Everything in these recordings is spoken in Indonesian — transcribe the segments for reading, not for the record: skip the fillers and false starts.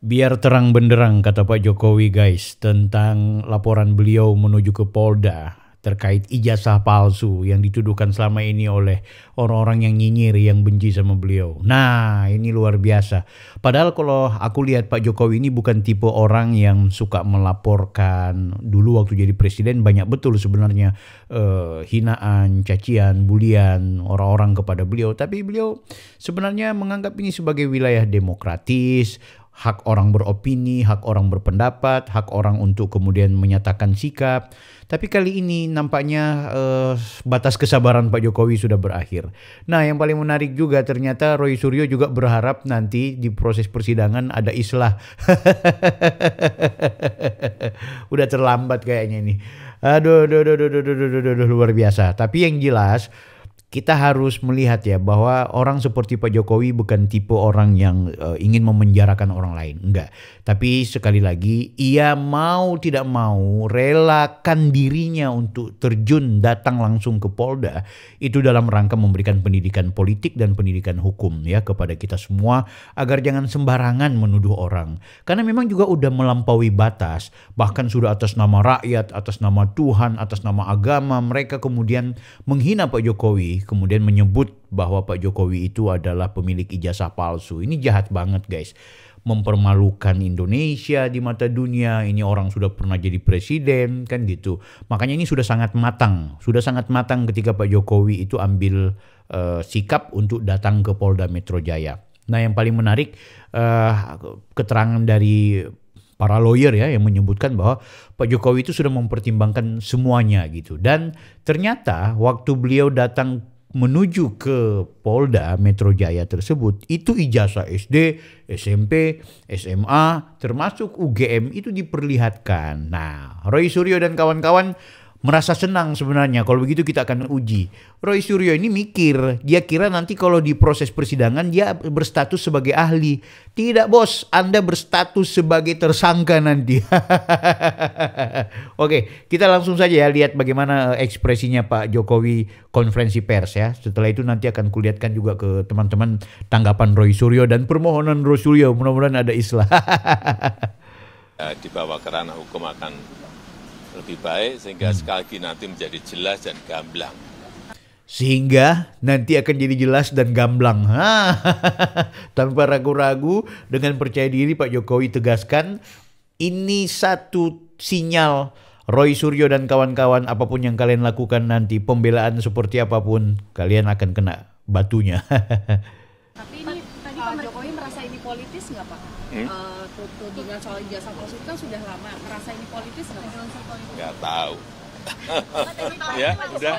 Biar terang benderang kata Pak Jokowi guys tentang laporan beliau menuju ke Polda terkait ijazah palsu yang dituduhkan selama ini oleh orang-orang yang nyinyir yang benci sama beliau. Nah ini luar biasa. Padahal kalau aku lihat Pak Jokowi ini bukan tipe orang yang suka melaporkan. Dulu waktu jadi presiden banyak betul sebenarnya hinaan, cacian, bulian orang-orang kepada beliau. Tapi beliau sebenarnya menganggap ini sebagai wilayah demokratis. Hak orang beropini, hak orang berpendapat, hak orang untuk kemudian menyatakan sikap. Tapi kali ini nampaknya batas kesabaran Pak Jokowi sudah berakhir. Nah yang paling menarik juga ternyata Roy Suryo juga berharap nanti di proses persidangan ada islah. Udah terlambat kayaknya ini. Aduh, luar biasa. Tapi yang jelas kita harus melihat ya bahwa orang seperti Pak Jokowi bukan tipe orang yang ingin memenjarakan orang lain, enggak. Tapi sekali lagi ia mau tidak mau relakan dirinya untuk terjun datang langsung ke Polda itu dalam rangka memberikan pendidikan politik dan pendidikan hukum ya kepada kita semua agar jangan sembarangan menuduh orang. Karena memang juga udah melampaui batas, bahkan sudah atas nama rakyat, atas nama Tuhan, atas nama agama mereka kemudian menghina Pak Jokowi. Kemudian menyebut bahwa Pak Jokowi itu adalah pemilik ijazah palsu. Ini jahat banget guys. Mempermalukan Indonesia di mata dunia. Ini orang sudah pernah jadi presiden kan gitu. Makanya ini sudah sangat matang. Sudah sangat matang ketika Pak Jokowi itu ambil sikap untuk datang ke Polda Metro Jaya. Nah yang paling menarik keterangan dari para lawyer ya yang menyebutkan bahwa Pak Jokowi itu sudah mempertimbangkan semuanya gitu. Dan ternyata waktu beliau datang menuju ke Polda Metro Jaya tersebut itu ijazah SD, SMP, SMA termasuk UGM itu diperlihatkan. Nah Roy Suryo dan kawan-kawan merasa senang sebenarnya. Kalau begitu kita akan uji. Roy Suryo ini mikir, dia kira nanti kalau di proses persidangan dia berstatus sebagai ahli. Tidak bos, Anda berstatus sebagai tersangka nanti. Oke, kita langsung saja ya lihat bagaimana ekspresinya Pak Jokowi konferensi pers ya. Setelah itu nanti akan kulihatkan juga ke teman-teman tanggapan Roy Suryo dan permohonan Roy Suryo. Mudah-mudahan ada islah. Dibawa ke ranah hukum akan lebih baik sehingga sekali lagi nanti menjadi jelas dan gamblang. Sehingga nanti akan jadi jelas dan gamblang. Tanpa ragu-ragu dengan percaya diri Pak Jokowi tegaskan ini satu sinyal Roy Suryo dan kawan-kawan apapun yang kalian lakukan nanti pembelaan seperti apapun kalian akan kena batunya. Tapi ini tadi Pak Jokowi merasa ini politis nggak Pak? Tudingan soal ijazah palsu itu kan sudah lama. Merasa ini politis nggak? Nggak tahu. Ya, udah.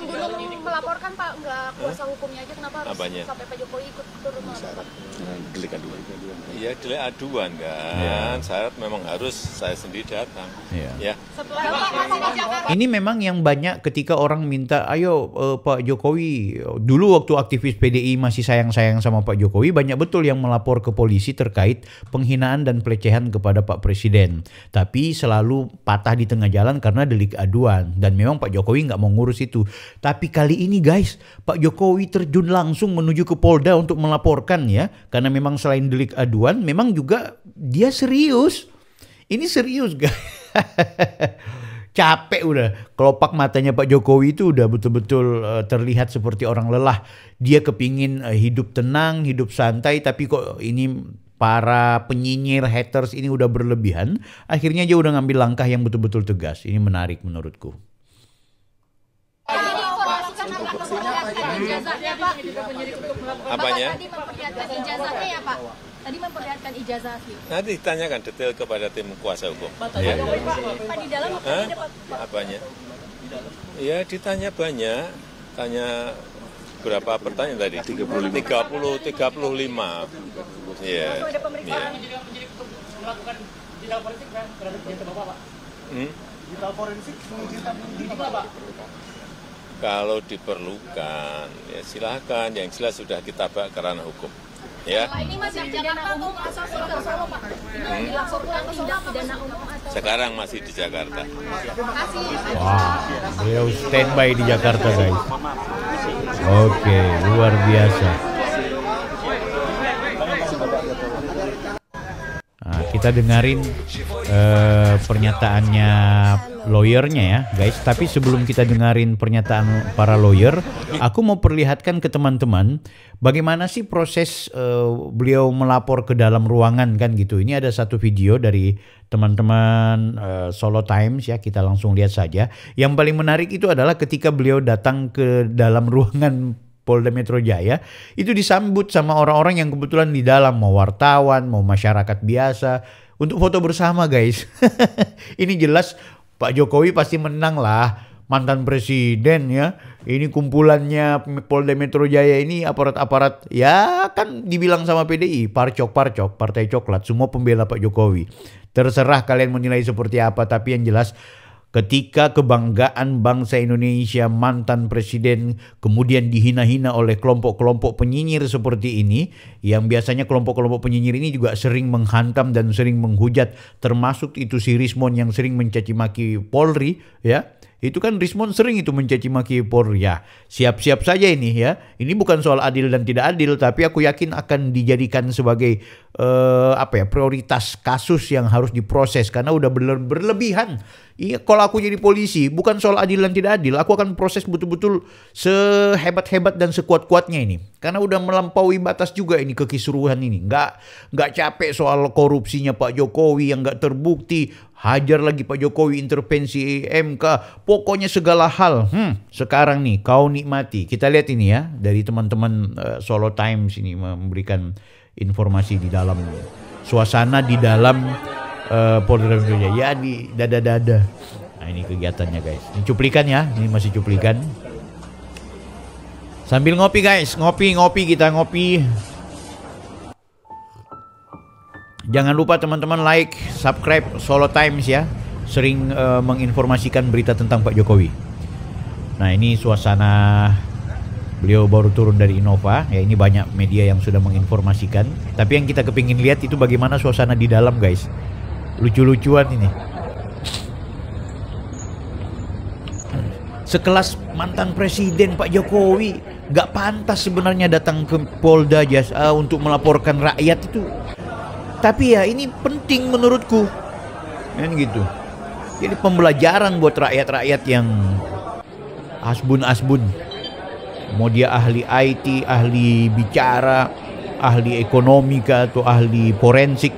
Belum melaporkan Pak, nggak kuasa hukumnya aja kenapa harus sampai Pak Jokowi ikut turun melapor? Delik aduan. Iya, delik aduan kan. Ya. Syarat memang harus saya sendiri datang. Ya. Ini memang yang banyak ketika orang minta, ayo Pak Jokowi. Dulu waktu aktivis PDI masih sayang-sayang sama Pak Jokowi, banyak betul yang melapor ke polisi terkait penghinaan dan pelecehan kepada Pak Presiden. Tapi selalu patah di tengah jalan karena delik aduan. Dan memang Pak Jokowi nggak mau ngurus itu. Tapi kali ini guys, Pak Jokowi terjun langsung menuju ke Polda untuk melaporkan ya. Karena memang selain delik aduan, memang juga dia serius. Ini serius guys. Capek udah. Kelopak matanya Pak Jokowi itu udah betul-betul terlihat seperti orang lelah. Dia kepingin hidup tenang, hidup santai. Tapi kok ini para penyinyir haters ini udah berlebihan. Akhirnya dia udah ngambil langkah yang betul-betul tegas. Ini menarik menurutku. Apanya? Tadi memperlihatkan ijazahnya ya Pak? Tadi memperlihatkan ijazah. Nanti ditanyakan detail kepada tim kuasa hukum. Ya. Pak di dalam apa di depan? Apanya? Ya ditanya banyak. Tanya berapa pertanyaan tadi? 35. Iya. Ada pemeriksaan. Melakukan digital forensik terhadap digital Bapak, Pak? Digital forensik mengizinkan Bapak? Kalau diperlukan, ya silakan. Yang jelas sudah kita bawa ke ranah hukum. Ya. Ini masih di Jakarta atau asal Solo Pak? Ini dilaporkan tindak pidana umum atau? Sekarang masih di Jakarta. Terima kasih. Wah, beliau standby di Jakarta guys. Oke, luar biasa. Kita dengerin pernyataannya lawyernya ya guys. Tapi sebelum kita dengerin pernyataan para lawyer, aku mau perlihatkan ke teman-teman bagaimana sih proses beliau melapor ke dalam ruangan kan gitu. Ini ada satu video dari teman-teman Solo Times ya, kita langsung lihat saja. Yang paling menarik itu adalah ketika beliau datang ke dalam ruangan Polda Metro Jaya, itu disambut sama orang-orang yang kebetulan di dalam, mau wartawan, mau masyarakat biasa, untuk foto bersama guys. Ini jelas Pak Jokowi pasti menang lah, mantan presiden ya. Ini kumpulannya Polda Metro Jaya ini aparat-aparat, ya kan dibilang sama PDI, parcok-parcok, partai coklat, semua pembela Pak Jokowi. Terserah kalian menilai seperti apa, tapi yang jelas ketika kebanggaan bangsa Indonesia, mantan presiden kemudian dihina-hina oleh kelompok-kelompok penyinyir seperti ini, yang biasanya kelompok-kelompok penyinyir ini juga sering menghantam dan sering menghujat, termasuk itu si Rismon yang sering mencaci maki Polri ya. Itu kan Rismon sering itu mencaci maki Polri ya. Siap-siap saja ini ya. Ini bukan soal adil dan tidak adil, tapi aku yakin akan dijadikan sebagai prioritas kasus yang harus diproses karena udah berlebihan. Iya, kalau aku jadi polisi bukan soal adil dan tidak adil, aku akan proses betul-betul sehebat-hebat dan sekuat-kuatnya ini. Karena udah melampaui batas juga ini kekisruhan ini. Nggak capek soal korupsinya Pak Jokowi yang nggak terbukti. Hajar lagi Pak Jokowi intervensi MK. Pokoknya segala hal. Sekarang nih kau nikmati. Kita lihat ini ya dari teman-teman Solo Times ini memberikan informasi di dalam suasana di dalam Polda Metro Jaya ya, di dada-dada. Nah ini kegiatannya guys. Ini cuplikan ya. Ini masih cuplikan. Sambil ngopi guys. Ngopi kita ngopi. Jangan lupa teman-teman like, subscribe Solo Times ya. Sering menginformasikan berita tentang Pak Jokowi. Nah ini suasana beliau baru turun dari Innova. Ya ini banyak media yang sudah menginformasikan. Tapi yang kita kepingin lihat itu bagaimana suasana di dalam guys. Lucu-lucuan ini. Sekelas mantan presiden Pak Jokowi gak pantas sebenarnya datang ke Polda aja untuk melaporkan rakyat itu. Tapi ya ini penting menurutku. Kan gitu. Jadi pembelajaran buat rakyat-rakyat yang asbun-asbun. Mau dia ahli IT, ahli bicara, ahli ekonomi atau ahli forensik.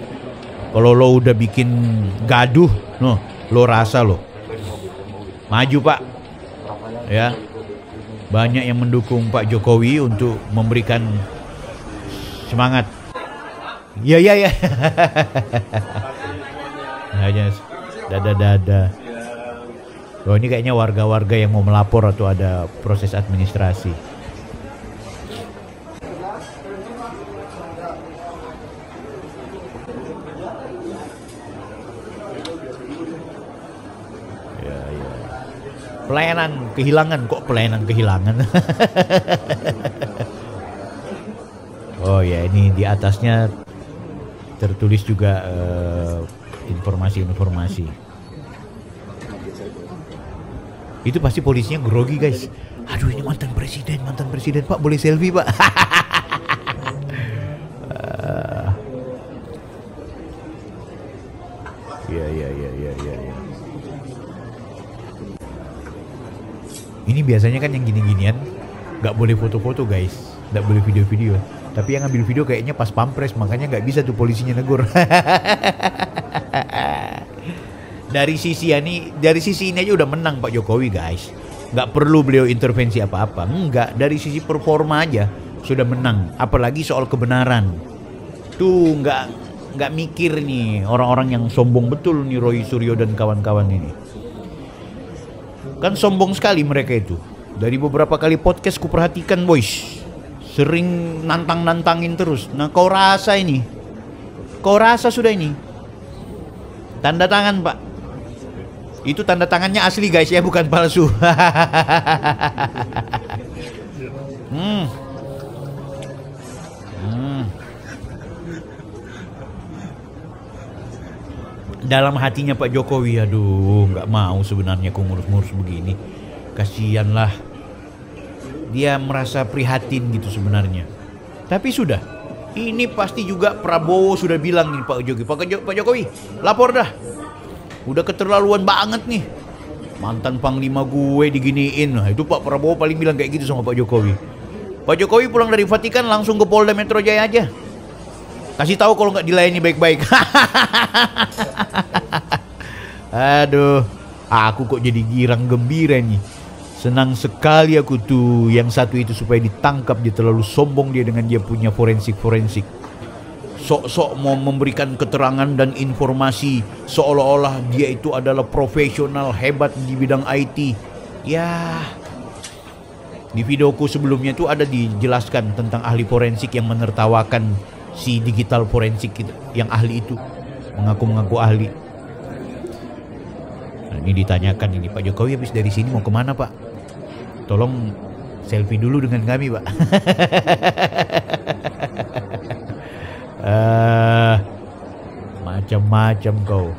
Kalau lo udah bikin gaduh, lo rasa lo. Maju Pak. Ya. Banyak yang mendukung Pak Jokowi untuk memberikan semangat. Ya. Hanya dada-dada. Oh ini kayaknya warga-warga yang mau melapor atau ada proses administrasi. Ya. Pelayanan kehilangan. Oh ya ini di atasnya tertulis juga informasi-informasi. Itu pasti polisinya grogi guys. Aduh ini mantan presiden Pak, boleh selfie Pak. Ya. Ini biasanya kan yang gini-ginian nggak boleh foto-foto guys, nggak boleh video-video. Tapi yang ngambil video kayaknya pas pampres, makanya nggak bisa tuh polisinya negur. Dari sisi ini aja udah menang Pak Jokowi guys. Nggak perlu beliau intervensi apa-apa. Enggak, dari sisi performa aja sudah menang. Apalagi soal kebenaran. Tuh nggak mikir nih orang-orang yang sombong betul nih, Roy Suryo dan kawan-kawan ini. Kan sombong sekali mereka itu. Dari beberapa kali podcast ku perhatikan boys, sering nantang-nantangin terus. Nah kau rasa sudah ini tanda tangan Pak. Itu tanda tangannya asli guys ya, bukan palsu. Dalam hatinya Pak Jokowi, aduh nggak mau sebenarnya aku ngurus-ngurus begini. Kasian lah. Dia merasa prihatin gitu sebenarnya. Tapi sudah, Ini pasti juga Prabowo sudah bilang nih Pak Jokowi. Pak Jokowi, lapor dah. Udah keterlaluan banget nih. Mantan panglima gue diginiin. Nah, itu Pak Prabowo paling bilang kayak gitu sama Pak Jokowi. Pak Jokowi pulang dari Vatikan langsung ke Polda Metro Jaya aja. Kasih tahu kalau nggak dilayani baik-baik. Aduh, aku kok jadi girang gembira nih. Senang sekali aku tuh yang satu itu supaya ditangkap. Dia terlalu sombong dia dengan dia punya forensik. Sok-sok mau memberikan keterangan dan informasi seolah-olah dia itu adalah profesional hebat di bidang IT. Ya, di videoku sebelumnya tuh ada dijelaskan tentang ahli forensik yang menertawakan si digital forensik yang ahli itu. Mengaku-mengaku ahli. Nah, ini ditanyakan ini, Pak Jokowi habis dari sini mau kemana Pak? Tolong selfie dulu dengan kami Pak. Macam-macam kau.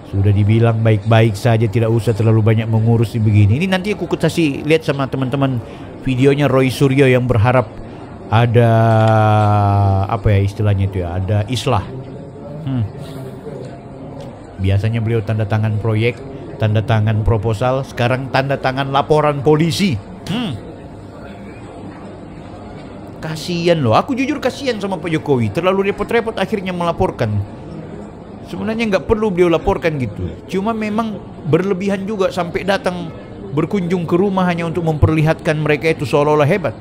Sudah dibilang baik-baik saja, tidak usah terlalu banyak mengurus begini. Ini nanti aku kasih lihat sama teman-teman videonya Roy Suryo yang berharap ada apa ya istilahnya itu ya, ada islah. Biasanya beliau tanda tangan proyek, tanda tangan proposal, sekarang tanda tangan laporan polisi. Kasian loh, aku jujur kasihan sama Pak Jokowi. Terlalu repot-repot akhirnya melaporkan. Sebenarnya nggak perlu beliau laporkan gitu. Cuma memang berlebihan juga sampai datang berkunjung ke rumah hanya untuk memperlihatkan mereka itu seolah-olah hebat.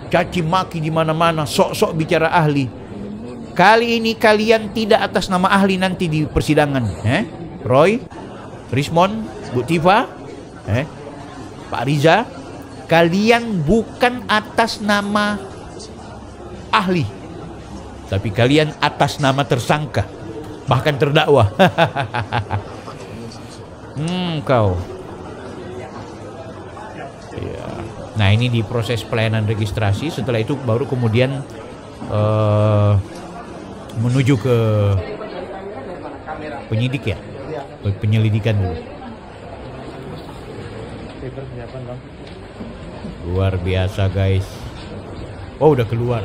Caci maki di mana-mana, sok-sok bicara ahli. Kali ini kalian tidak atas nama ahli nanti di persidangan, Roy, Rismon, Bu Tifa, Pak Riza, kalian bukan atas nama ahli, tapi kalian atas nama tersangka, bahkan terdakwa. Kau. Ya. Nah ini di proses pelayanan registrasi. Setelah itu baru kemudian menuju ke penyidik ya, penyelidikan dulu. Luar biasa guys. Oh udah keluar.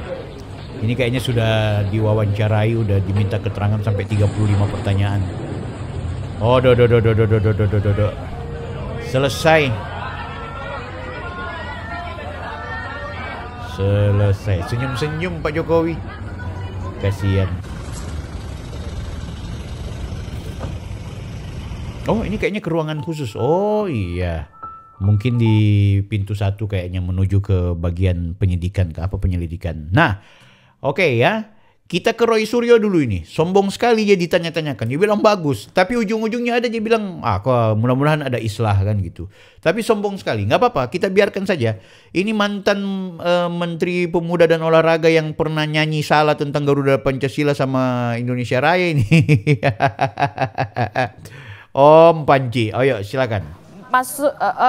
Ini kayaknya sudah diwawancarai, udah diminta keterangan sampai 35 pertanyaan. Oh do. Selesai. Senyum-senyum Pak Jokowi. Kasihan. Oh ini kayaknya ke ruangan khusus. Oh iya. Mungkin di pintu 1 kayaknya menuju ke bagian penyidikan, ke apa penyelidikan. Nah, oke ya. Kita ke Roy Suryo dulu ini. Sombong sekali dia ditanya-tanyakan. Dia bilang bagus. Tapi ujung-ujungnya ada dia bilang, kok mudah-mudahan ada islah kan gitu. Tapi sombong sekali. Nggak apa-apa, kita biarkan saja. Ini mantan Menteri Pemuda dan Olahraga yang pernah nyanyi salah tentang Garuda Pancasila sama Indonesia Raya ini. Om Panji, ayo silakan.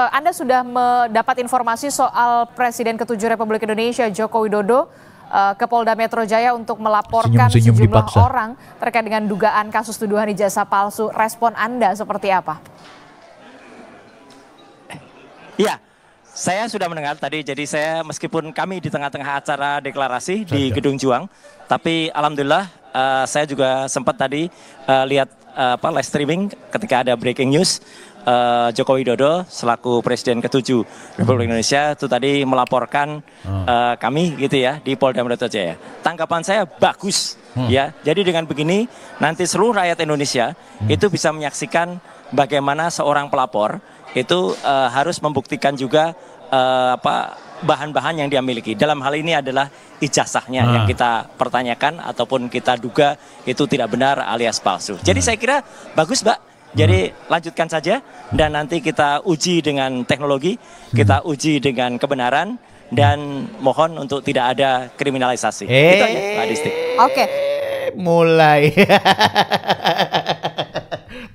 Anda sudah mendapat informasi soal Presiden ke-7 Republik Indonesia Joko Widodo ke Polda Metro Jaya untuk melaporkan sejumlah orang terkait dengan dugaan kasus tuduhan ijazah palsu. Respon Anda seperti apa? Iya, saya sudah mendengar tadi. Jadi saya meskipun kami di tengah-tengah acara deklarasi di Gedung Juang, tapi alhamdulillah saya juga sempat tadi lihat live streaming ketika ada breaking news. Joko Widodo selaku Presiden ke-7 Republik Indonesia itu tadi melaporkan kami gitu ya di Polda Metro Jaya. Tanggapan saya bagus ya. Jadi dengan begini nanti seluruh rakyat Indonesia itu bisa menyaksikan bagaimana seorang pelapor itu harus membuktikan juga bahan-bahan yang dia miliki. Dalam hal ini adalah ijazahnya yang kita pertanyakan ataupun kita duga itu tidak benar alias palsu. Jadi saya kira bagus, Mbak. Jadi lanjutkan saja dan nanti kita uji dengan teknologi, kita uji dengan kebenaran dan mohon untuk tidak ada kriminalisasi. Itu aja, Pak Adisti. Oke.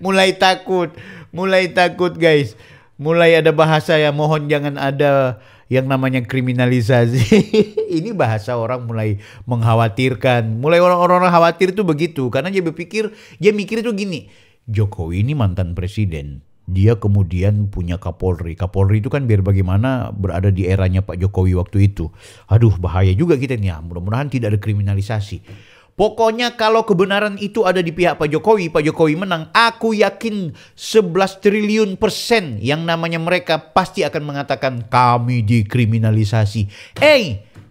Mulai takut guys. Mulai ada bahasa ya, mohon jangan ada yang namanya kriminalisasi. Ini bahasa orang mulai mengkhawatirkan. Mulai orang-orang khawatir itu begitu karena dia mikir itu gini. Jokowi ini mantan presiden. dia kemudian punya Kapolri. Kapolri itu kan biar bagaimana berada di eranya Pak Jokowi waktu itu. Aduh, bahaya juga kita nih ya. Mudah-mudahan tidak ada kriminalisasi. Pokoknya kalau kebenaran itu ada di pihak Pak Jokowi menang. Aku yakin 11 triliun % yang namanya mereka pasti akan mengatakan kami dikriminalisasi.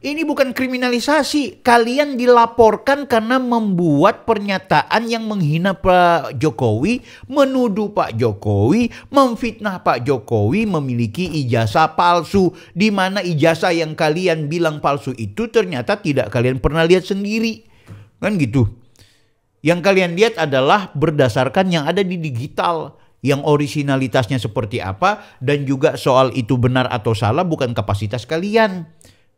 Ini bukan kriminalisasi. Kalian dilaporkan karena membuat pernyataan yang menghina Pak Jokowi, menuduh Pak Jokowi, memfitnah Pak Jokowi memiliki ijazah palsu. Di mana ijazah yang kalian bilang palsu itu ternyata tidak kalian pernah lihat sendiri. Kan gitu. Yang kalian lihat adalah berdasarkan yang ada di digital. Yang originalitasnya seperti apa. Dan juga soal itu benar atau salah bukan kapasitas kalian.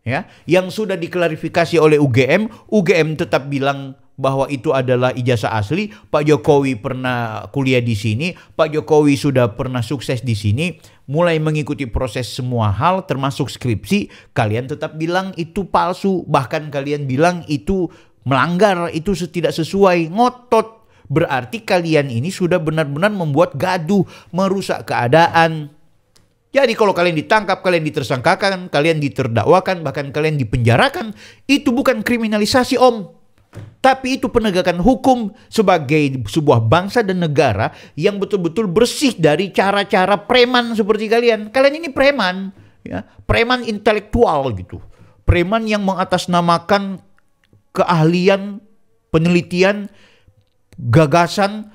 Ya, yang sudah diklarifikasi oleh UGM tetap bilang bahwa itu adalah ijazah asli. Pak Jokowi pernah kuliah di sini, Pak Jokowi sudah pernah sukses di sini, mulai mengikuti proses semua hal termasuk skripsi, kalian tetap bilang itu palsu, bahkan kalian bilang itu melanggar, itu tidak sesuai, ngotot. Berarti kalian ini sudah benar-benar membuat gaduh, merusak keadaan. Jadi kalau kalian ditangkap, kalian ditersangkakan, kalian diterdakwakan, bahkan kalian dipenjarakan, itu bukan kriminalisasi Om. Tapi itu penegakan hukum sebagai sebuah bangsa dan negara yang betul-betul bersih dari cara-cara preman seperti kalian. Kalian ini preman, ya, preman intelektual gitu. Preman yang mengatasnamakan keahlian, penelitian, gagasan,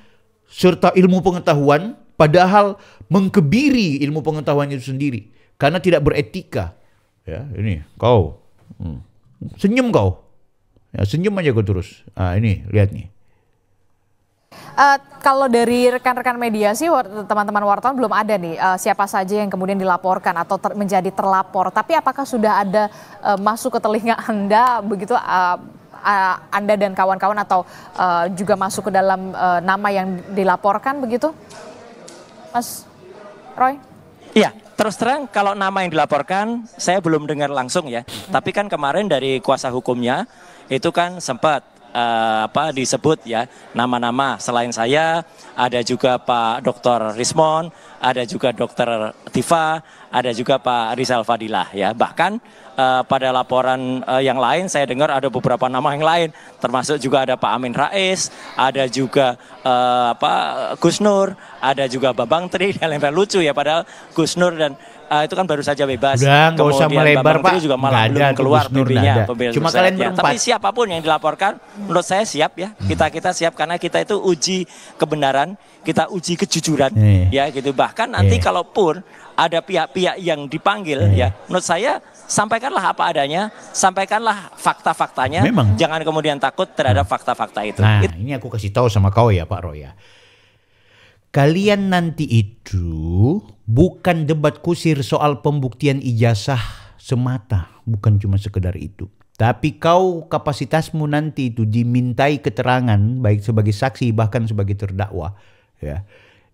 serta ilmu pengetahuan, padahal mengkebiri ilmu pengetahuan itu sendiri karena tidak beretika. Ya, ini kau senyum kau, ya, senyum aja kau terus. Ini lihat nih. Kalau dari rekan-rekan media sih, teman-teman wartawan belum ada nih siapa saja yang kemudian dilaporkan atau menjadi terlapor. Tapi apakah sudah ada masuk ke telinga Anda begitu? Anda dan kawan-kawan atau juga masuk ke dalam nama yang dilaporkan begitu, Mas Roy? Iya, terus terang kalau nama yang dilaporkan saya belum dengar langsung ya. Tapi kan kemarin dari kuasa hukumnya itu kan sempat disebut ya nama-nama selain saya, ada juga Pak Dr. Rismon, ada juga Dr. Tifa, ada juga Pak Rizal Fadilah ya. Bahkan pada laporan yang lain saya dengar ada beberapa nama yang lain, termasuk juga ada Pak Amin Rais, ada juga Gus Nur, ada juga Bambang Tri, yang lucu ya, padahal Gus Nur dan itu kan baru saja bebas. Udah, nggak usah melebar Pak. Juga malah belum keluar PP-nya. Cuma kalian berempat. Tapi siapapun yang dilaporkan, menurut saya siap ya. Kita siap karena kita itu uji kebenaran, kita uji kejujuran, ya gitu. Bahkan nanti kalaupun ada pihak-pihak yang dipanggil, ya, menurut saya sampaikanlah apa adanya, sampaikanlah fakta-faktanya. Memang. Jangan kemudian takut terhadap fakta-fakta itu. Nah, ini aku kasih tahu sama kau ya Pak Roy ya. Kalian nanti itu bukan debat kusir soal pembuktian ijazah semata, bukan cuma sekedar itu. Tapi kau kapasitasmu nanti itu dimintai keterangan baik sebagai saksi bahkan sebagai terdakwa, ya.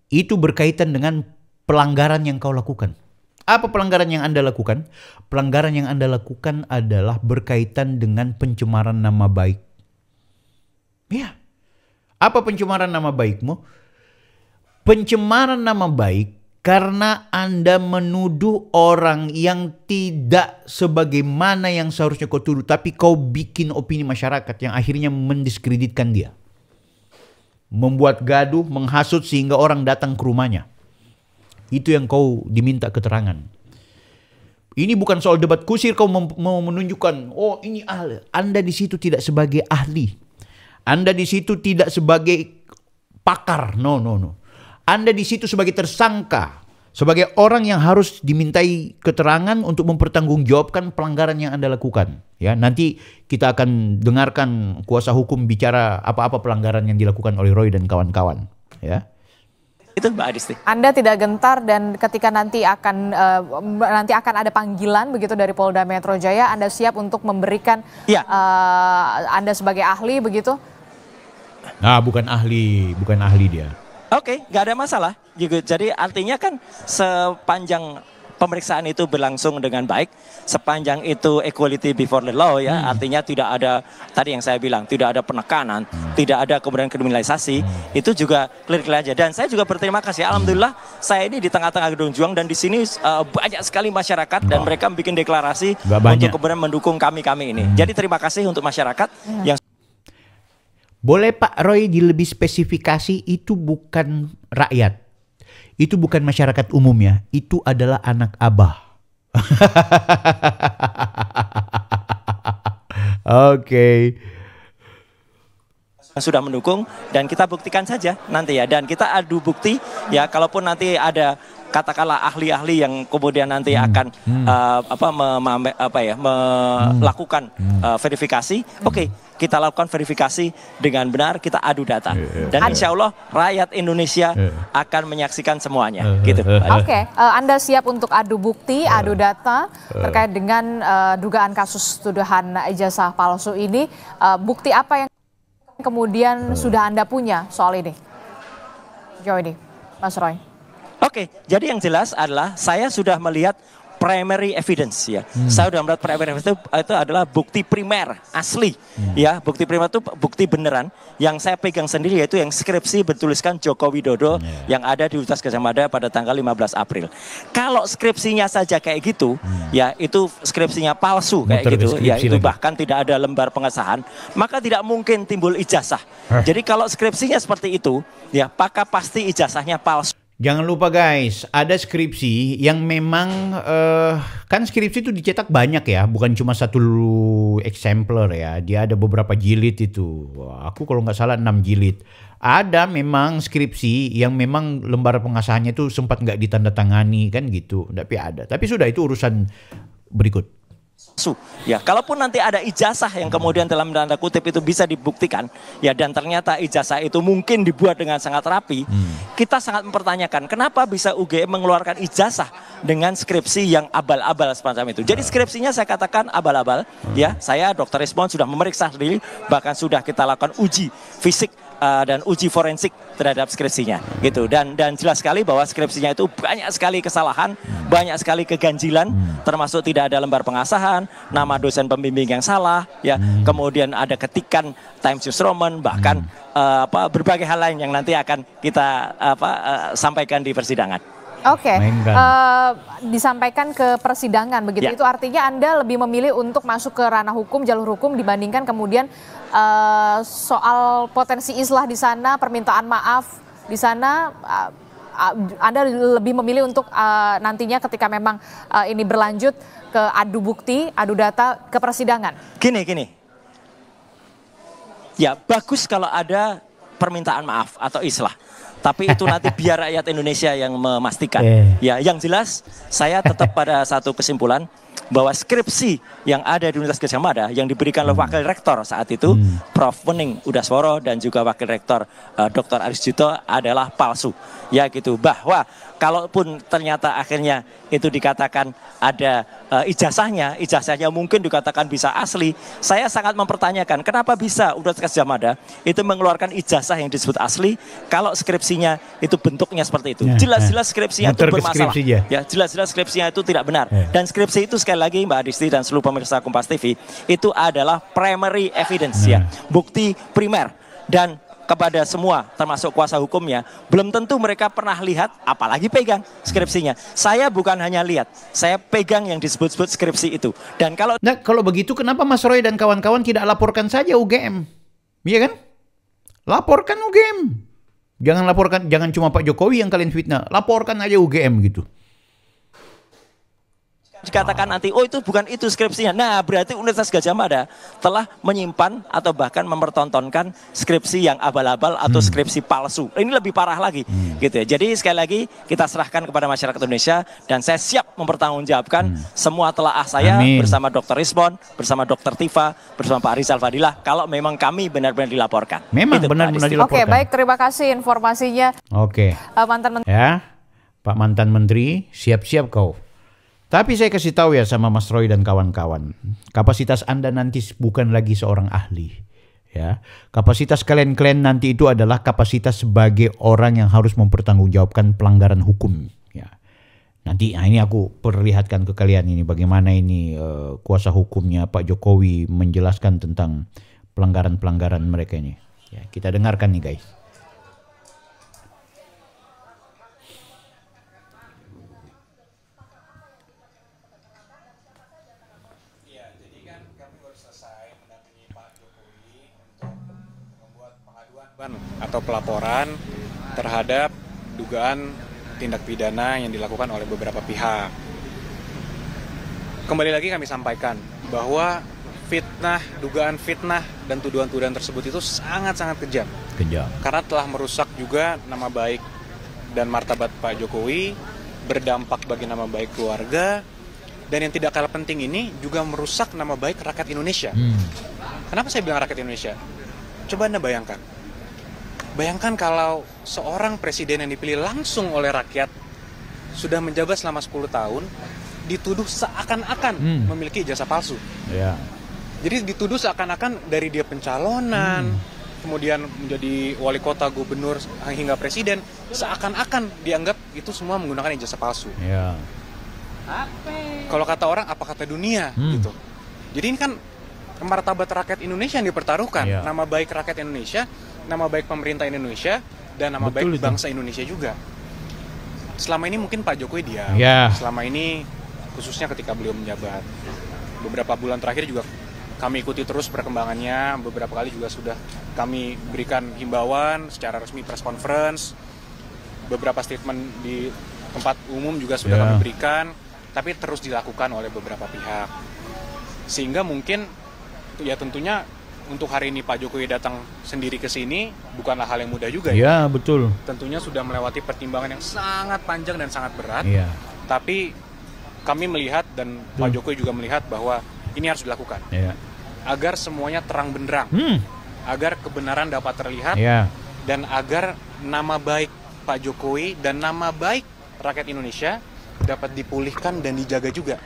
Itu berkaitan dengan pelanggaran yang kau lakukan. Apa pelanggaran yang Anda lakukan? Pelanggaran yang Anda lakukan adalah berkaitan dengan pencemaran nama baik. Ya. Apa pencemaran nama baikmu? Pencemaran nama baik karena Anda menuduh orang yang tidak sebagaimana yang seharusnya kau tuduh, tapi kau bikin opini masyarakat yang akhirnya mendiskreditkan dia. Membuat gaduh, menghasut sehingga orang datang ke rumahnya. Itu yang kau diminta keterangan. Ini bukan soal debat kusir kau mau menunjukkan, oh ini ahli. Anda di situ tidak sebagai ahli. Anda di situ tidak sebagai pakar. No. Anda di situ sebagai tersangka, sebagai orang yang harus dimintai keterangan untuk mempertanggungjawabkan pelanggaran yang Anda lakukan. Ya, nanti kita akan dengarkan kuasa hukum bicara apa-apa pelanggaran yang dilakukan oleh Roy dan kawan-kawan. Ya. Itu Mbak Adisti. Anda tidak gentar dan ketika nanti akan ada panggilan begitu dari Polda Metro Jaya, Anda siap untuk memberikan Anda sebagai ahli begitu? Nah, bukan ahli dia. Oke, nggak ada masalah. Jadi artinya kan sepanjang pemeriksaan itu berlangsung dengan baik, sepanjang itu equality before the law ya, artinya tidak ada tadi yang saya bilang, tidak ada penekanan, tidak ada kemudian kriminalisasi, itu juga clear aja. Dan saya juga berterima kasih, alhamdulillah saya ini di tengah-tengah Gedung Juang dan di sini banyak sekali masyarakat dan mereka bikin deklarasi untuk kemudian mendukung kami ini. Jadi terima kasih untuk masyarakat yang boleh Pak Roy dilebih spesifikasi, itu bukan rakyat, itu bukan masyarakat umum ya, itu adalah anak Abah. Oke. Sudah mendukung dan kita buktikan saja nanti ya, dan kita adu bukti ya, kalaupun nanti ada katakanlah ahli-ahli yang kemudian nanti akan melakukan verifikasi, oke, kita lakukan verifikasi dengan benar, kita adu data dan insya Allah rakyat Indonesia akan menyaksikan semuanya gitu. Oke, Anda siap untuk adu bukti, adu data terkait dengan dugaan kasus tuduhan ijazah palsu ini. Bukti apa yang kemudian sudah Anda punya soal ini, sejauh ini, Mas Roy? Oke, jadi yang jelas adalah saya sudah melihat primary evidence ya. Saya sudah melihat primary evidence itu adalah bukti primer asli ya. Bukti primer itu bukti beneran yang saya pegang sendiri, yaitu yang skripsi bertuliskan Joko Widodo yang ada di Universitas Gadjah Mada pada tanggal 15 April. Kalau skripsinya saja kayak gitu ya, itu skripsinya palsu kayak gitu ya, itu bahkan tidak ada lembar pengesahan, maka tidak mungkin timbul ijazah. Jadi kalau skripsinya seperti itu ya, maka pasti ijazahnya palsu. Jangan lupa guys, ada skripsi yang memang kan skripsi itu dicetak banyak ya, bukan cuma satu exemplar ya. Dia ada beberapa jilid itu. Wah, aku kalau nggak salah 6 jilid. Ada memang skripsi yang memang lembar pengesahannya itu sempat nggak ditandatangani kan gitu. Tapi ada. Tapi sudah, itu urusan berikut. Ya, kalaupun nanti ada ijazah yang kemudian dalam tanda kutip itu bisa dibuktikan ya, dan ternyata ijazah itu mungkin dibuat dengan sangat rapi, kita sangat mempertanyakan kenapa bisa UGM mengeluarkan ijazah dengan skripsi yang abal-abal semacam itu. Jadi skripsinya saya katakan abal-abal ya. Saya Dr. Rismond sudah memeriksa sendiri, bahkan sudah kita lakukan uji fisik dan uji forensik terhadap skripsinya gitu, dan jelas sekali bahwa skripsinya itu banyak sekali kesalahan, banyak sekali keganjilan, termasuk tidak ada lembar pengesahan, nama dosen pembimbing yang salah ya, kemudian ada ketikan Times New Roman, bahkan berbagai hal lain yang nanti akan kita sampaikan di persidangan. Oke, disampaikan ke persidangan begitu. Ya. Itu artinya Anda lebih memilih untuk masuk ke ranah hukum, jalur hukum, dibandingkan kemudian soal potensi islah di sana, permintaan maaf di sana. Anda lebih memilih untuk nantinya ketika memang ini berlanjut ke adu bukti, adu data, ke persidangan. Gini. Ya, bagus kalau ada permintaan maaf atau islah. Tapi itu nanti biar rakyat Indonesia yang memastikan. Ya, yang jelas saya tetap pada satu kesimpulan bahwa skripsi yang ada di Universitas Gadjah Mada yang diberikan oleh Wakil Rektor saat itu, Prof. Wening Udasworo, dan juga Wakil Rektor Dr. Aris Juto adalah palsu. Ya gitu, bahwa kalaupun ternyata akhirnya itu dikatakan ada ijazahnya mungkin dikatakan bisa asli. Saya sangat mempertanyakan kenapa bisa Universitas Gadjah Mada itu mengeluarkan ijazah yang disebut asli kalau skripsinya itu bentuknya seperti itu. Jelas-jelas skripsinya itu bermasalah. Ya, jelas-jelas skripsinya itu tidak benar. Dan skripsi itu sekali lagi Mbak Adisti dan seluruh pemirsa Kompas TV, itu adalah primary evidence ya, bukti primer, dan kepada semua termasuk kuasa hukumnya belum tentu mereka pernah lihat apalagi pegang skripsinya. Saya bukan hanya lihat, saya pegang yang disebut-sebut skripsi itu. Dan kalau begitu kenapa Mas Roy dan kawan-kawan tidak laporkan saja UGM? Iya kan? Laporkan UGM. Jangan cuma Pak Jokowi yang kalian fitnah, laporkan aja UGM gitu. Dikatakan nanti, oh itu bukan itu skripsinya. Nah, berarti Universitas Gadjah Mada telah menyimpan atau bahkan mempertontonkan skripsi yang abal-abal atau skripsi palsu. Ini lebih parah lagi, gitu ya. Jadi sekali lagi kita serahkan kepada masyarakat Indonesia, dan saya siap mempertanggungjawabkan semua telaah saya bersama Dr. Rismond, bersama Dr. Tifa, bersama Pak Rizal Fadilah, kalau memang kami benar-benar dilaporkan. Memang benar-benar dilaporkan. Oke, baik, terima kasih informasinya. Oke. Ya, Pak mantan Menteri, siap-siap kau. Tapi saya kasih tahu ya sama Mas Roy dan kawan-kawan, kapasitas Anda nanti bukan lagi seorang ahli. Ya, kapasitas kalian nanti itu adalah kapasitas sebagai orang yang harus mempertanggungjawabkan pelanggaran hukum. Ya. Nanti ini aku perlihatkan ke kalian ini bagaimana ini kuasa hukumnya Pak Jokowi menjelaskan tentang pelanggaran-pelanggaran mereka ini. Ya, kita dengarkan nih guys. Iya, jadi kan kami baru selesai mendampingi Pak Jokowi untuk membuat pengaduan atau pelaporan terhadap dugaan tindak pidana yang dilakukan oleh beberapa pihak. Kembali lagi kami sampaikan bahwa fitnah, dugaan fitnah dan tuduhan-tuduhan tersebut itu sangat-sangat kejam. Karena telah merusak juga nama baik dan martabat Pak Jokowi, berdampak bagi nama baik keluarga, dan yang tidak kalah penting ini juga merusak nama baik rakyat Indonesia. Kenapa saya bilang rakyat Indonesia? Coba Anda bayangkan. Bayangkan kalau seorang presiden yang dipilih langsung oleh rakyat sudah menjabat selama 10 tahun, dituduh seakan-akan memiliki ijazah palsu. Ya. Jadi dituduh seakan-akan dari dia pencalonan, kemudian menjadi wali kota, gubernur, hingga presiden, seakan-akan dianggap itu semua menggunakan ijazah palsu. Ya. Kalau kata orang, apa kata dunia, gitu. Jadi ini kan martabat rakyat Indonesia yang dipertaruhkan, nama baik rakyat Indonesia, nama baik pemerintah Indonesia, dan nama baik bangsa Indonesia juga. Selama ini mungkin Pak Jokowi diam. Selama ini khususnya ketika beliau menjabat. Beberapa bulan terakhir juga kami ikuti terus perkembangannya. Beberapa kali juga sudah kami berikan himbauan secara resmi press conference. Beberapa statement di tempat umum juga sudah kami berikan. Tapi terus dilakukan oleh beberapa pihak. Sehingga mungkin ya tentunya untuk hari ini Pak Jokowi datang sendiri ke sini bukanlah hal yang mudah juga ya. Iya, betul. Tentunya sudah melewati pertimbangan yang sangat panjang dan sangat berat. Iya. Tapi kami melihat dan Pak Jokowi juga melihat bahwa ini harus dilakukan. Iya. Agar semuanya terang benderang. Agar kebenaran dapat terlihat. Dan agar nama baik Pak Jokowi dan nama baik rakyat Indonesia dapat dipulihkan dan dijaga juga.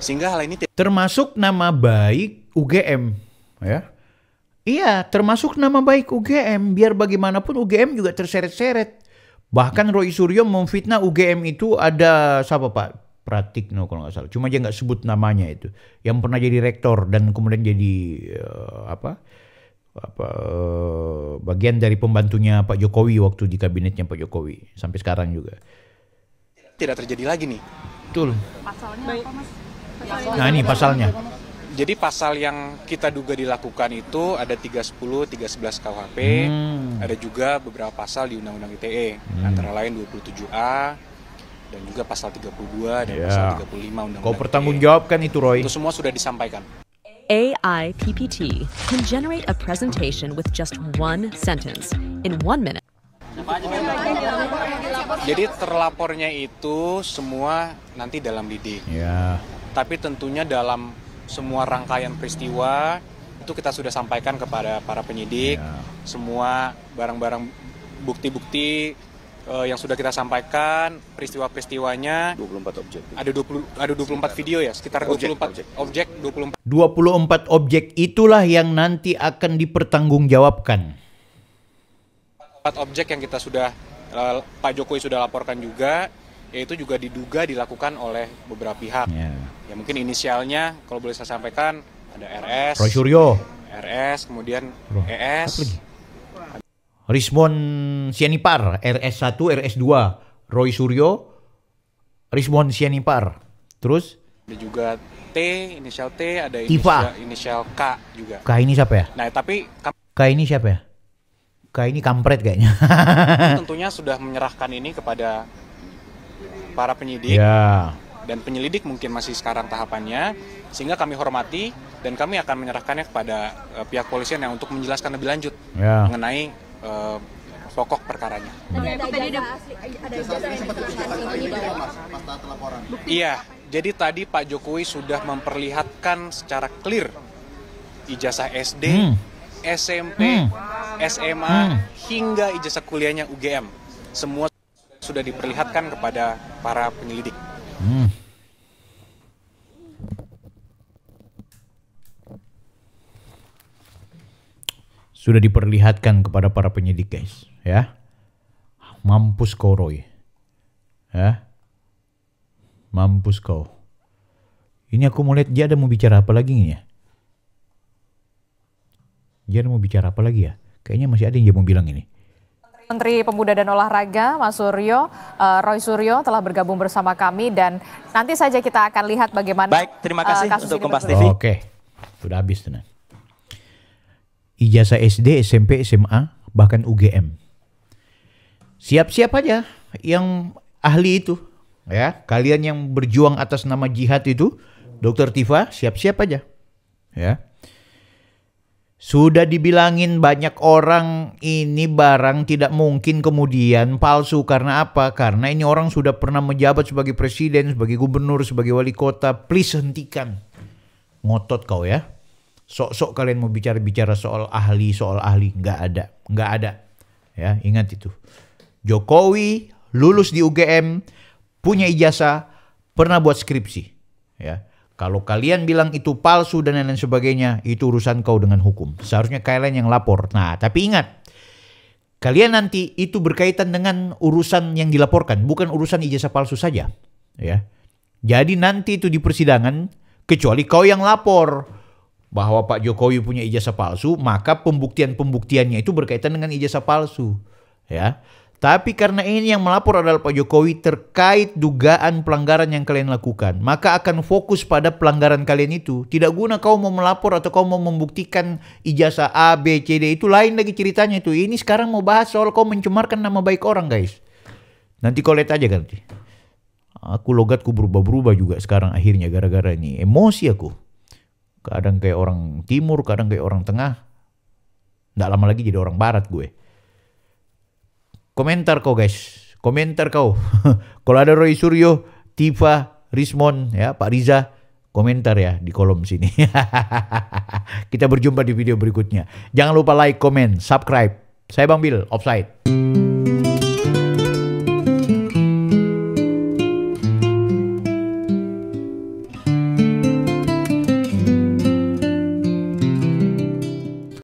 Sehingga hal ini termasuk nama baik UGM, ya. Iya, termasuk nama baik UGM. Biar bagaimanapun UGM juga terseret-seret. Bahkan Roy Suryo memfitnah UGM itu ada siapa Pak? Pratikno kalau nggak salah. Cuma dia nggak sebut namanya itu. Yang pernah jadi rektor dan kemudian jadi bagian dari pembantunya Pak Jokowi waktu di kabinetnya Pak Jokowi. Sampai sekarang juga. Tidak terjadi lagi nih. Betul. Pasalnya apa Mas? Nah ini pasalnya. Jadi pasal yang kita duga dilakukan itu ada 310, 311 KUHP, ada juga beberapa pasal di Undang-Undang ITE, antara lain 27A, dan juga pasal 32 dan pasal 35 Undang-Undang Kau pertanggungjawabkan itu Roy. Itu semua sudah disampaikan. AI PPT can generate a presentation with just one sentence in 1 minute. Jadi terlapornya itu semua nanti dalam lidik. Tapi tentunya dalam semua rangkaian peristiwa itu kita sudah sampaikan kepada para penyidik. Semua barang-barang bukti-bukti yang sudah kita sampaikan, peristiwa-peristiwanya 24 objek. Ada 24 video ya, sekitar 24 objek, 24 objek itulah yang nanti akan dipertanggungjawabkan. 4 objek yang kita sudah Pak Jokowi sudah laporkan juga, yaitu juga diduga dilakukan oleh beberapa pihak. Ya mungkin inisialnya kalau boleh saya sampaikan ada RS, Roy Suryo, RS, kemudian ES, Rismon Sianipar, RS1, RS2, Roy Suryo, Rismon Sianipar. Terus ada juga T, inisial T, ada inisial K juga. K ini siapa ya? Nah, tapi K ini siapa ya? K ini kampret kayaknya. Tentunya sudah menyerahkan ini kepada para penyidik. Dan penyelidik mungkin masih sekarang tahapannya, sehingga kami hormati dan kami akan menyerahkannya kepada pihak polisian yang untuk menjelaskan lebih lanjut mengenai pokok perkaranya. Iya, jadi tadi Pak Jokowi sudah memperlihatkan secara clear ijazah SD, SMP, SMA, hingga ijazah kuliahnya UGM. Semua sudah diperlihatkan kepada para penyelidik. Sudah diperlihatkan kepada para penyidik guys, ya. Mampus kau Roy. Ya. Mampus kau. Ini aku mau lihat dia ada mau bicara apa lagi nih ya? Dia ada mau bicara apa lagi ya? Kayaknya masih ada yang dia mau bilang ini. Menteri Pemuda dan Olahraga Mas Suryo, Roy Suryo telah bergabung bersama kami dan nanti saja kita akan lihat bagaimana. Baik, terima kasih untuk Kompas TV. Oke, sudah habis tenang. Ijazah SD, SMP, SMA, bahkan UGM. Siap-siap aja yang ahli itu, ya. Kalian yang berjuang atas nama jihad itu, Dr. Tifa, siap-siap aja, ya. Sudah dibilangin banyak orang ini barang tidak mungkin kemudian palsu. Karena apa? Karena ini orang sudah pernah menjabat sebagai presiden, sebagai gubernur, sebagai wali kota. Please hentikan. Ngotot kau ya. Sok-sok kalian mau bicara-bicara soal ahli. Nggak ada. Ya, ingat itu. Jokowi lulus di UGM, punya ijazah, pernah buat skripsi. Ya. Kalau kalian bilang itu palsu dan lain-lain sebagainya, itu urusan kau dengan hukum. Seharusnya kalian yang lapor. Nah, tapi ingat, kalian nanti itu berkaitan dengan urusan yang dilaporkan, bukan urusan ijazah palsu saja. Ya. Jadi nanti itu di persidangan, kecuali kau yang lapor bahwa Pak Jokowi punya ijazah palsu, maka pembuktiannya itu berkaitan dengan ijazah palsu. Ya. Tapi karena ini yang melapor adalah Pak Jokowi terkait dugaan pelanggaran yang kalian lakukan, maka akan fokus pada pelanggaran kalian itu. Tidak guna kau mau melapor atau kau mau membuktikan ijazah A, B, C, D. Itu lain lagi ceritanya itu. Ini sekarang mau bahas soal kau mencemarkan nama baik orang, guys. Nanti kau lihat aja kan. Aku logatku berubah-berubah juga sekarang akhirnya gara-gara ini. Emosi aku. Kadang kayak orang timur, kadang kayak orang tengah. Nggak lama lagi jadi orang barat gue. Komentar kau guys, komentar kau. Kalau ada Roy Suryo, Tifa, Rismon, ya Pak Riza, komentar ya di kolom sini. Kita berjumpa di video berikutnya. Jangan lupa like, komen, subscribe. Saya Bang Bil, Offside.